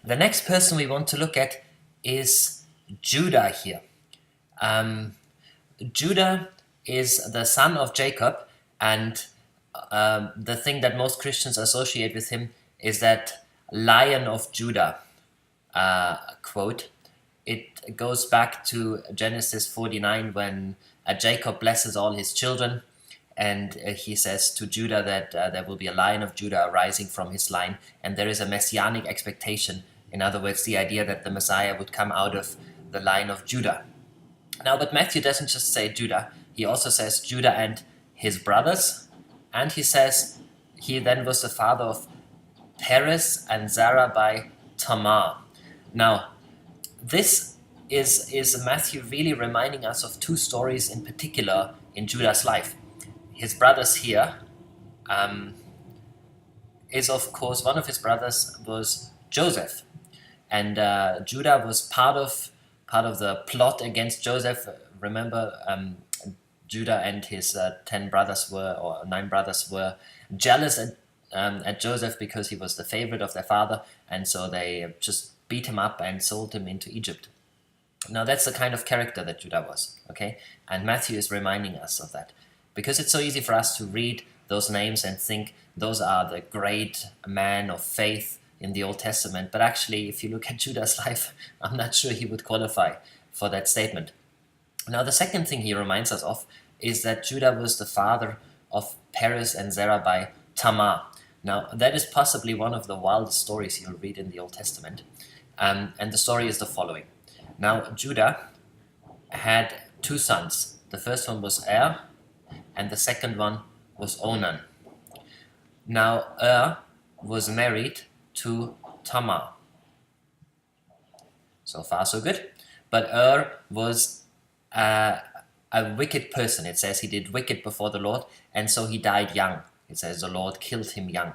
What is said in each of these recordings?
The next person we want to look at is Judah here. Judah is the son of Jacob, and the thing that most Christians associate with him is that Lion of Judah quote. It goes back to Genesis 49 when Jacob blesses all his children, and he says to Judah that there will be a Lion of Judah arising from his line, and there is a messianic expectation. In other words, the idea that the Messiah would come out of the line of Judah. Now, but Matthew doesn't just say Judah, he also says Judah and his brothers, and he says he then was the father of Perez and Zerah by Tamar. Now, this is Matthew really reminding us of two stories in particular in Judah's life. His brothers here is, of course, one of his brothers was Joseph, and Judah was part of the plot against Joseph. Remember, Judah and his 9 brothers were jealous at Joseph because he was the favorite of their father, and so they just beat him up and sold him into Egypt. Now that's the kind of character that Judah was, okay? And Matthew is reminding us of that, because it's so easy for us to read those names and think those are the great men of faith in the Old Testament. But actually, if you look at Judah's life, I'm not sure he would qualify for that statement. Now, the second thing he reminds us of is that Judah was the father of Perez and Zerah by Tamar. Now, that is possibly one of the wildest stories you'll read in the Old Testament. And the story is the following. Now, Judah had 2 sons. The first one was and the second one was Onan. Now, was married to Tamar. So far, so good. But was a wicked person. It says he did wicked before the Lord, and so he died young. It says the Lord killed him young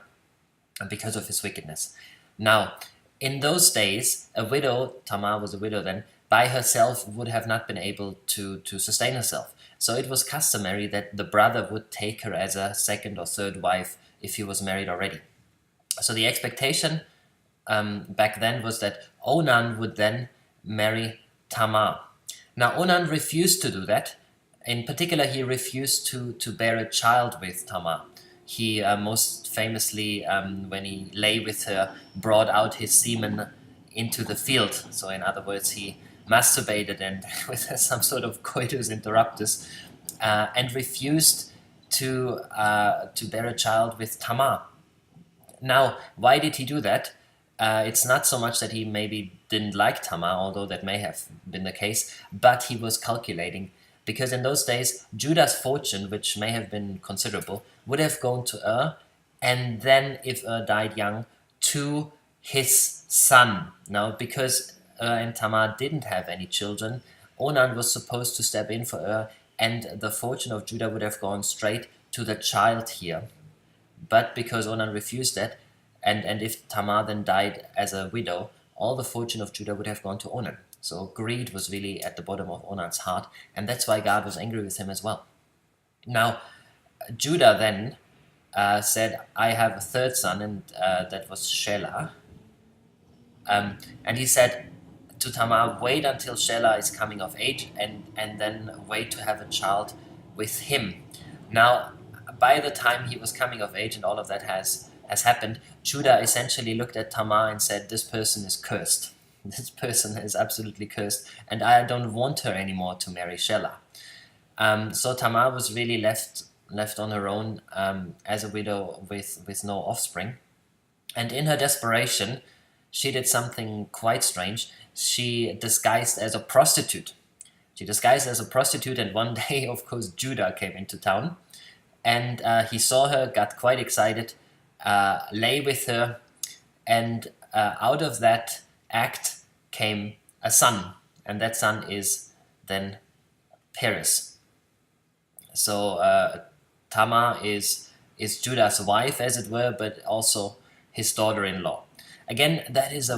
because of his wickedness. Now, in those days, a widow, Tamar was a widow then, by herself would have not been able to sustain herself. So it was customary that the brother would take her as a second or third wife if he was married already. So the expectation back then was that Onan would then marry Tamar. Now, Onan refused to do that. In particular, he refused to bear a child with Tamar. He most famously, when he lay with her, brought out his semen into the field. So in other words, he masturbated and with some sort of coitus interruptus, and refused to bear a child with Tamar. Now, why did he do that? It's not so much that he maybe didn't like Tamar, although that may have been the case, but he was calculating. Because in those days, Judah's fortune, which may have been considerable, would have gone to and then, if died young, to his son. Now, because and Tamar didn't have any children, Onan was supposed to step in for and the fortune of Judah would have gone straight to the child here. But because Onan refused that, and if Tamar then died as a widow, all the fortune of Judah would have gone to Onan. So greed was really at the bottom of Onan's heart, and that's why God was angry with him as well. Now, Judah then said, I have a third son, and that was Shelah. And he said to Tamar, wait until Shelah is coming of age, and then wait to have a child with him. Now, by the time he was coming of age and all of that has happened, Judah essentially looked at Tamar and said, this person is cursed. This person is absolutely cursed, and I don't want her anymore to marry Shelah. So Tamar was really left on her own as a widow with no offspring. And in her desperation, she did something quite strange. She disguised as a prostitute. And one day, of course, Judah came into town, and he saw her, got quite excited, lay with her, and out of that act came a son, and that son is then Perez. So Tamar is Judah's wife, as it were, but also his daughter-in-law. Again, that is a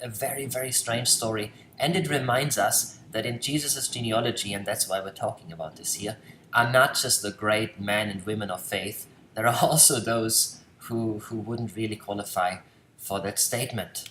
very, very strange story, and it reminds us that in Jesus' genealogy, and that's why we're talking about this here, are not just the great men and women of faith. There are also those who wouldn't really qualify for that statement.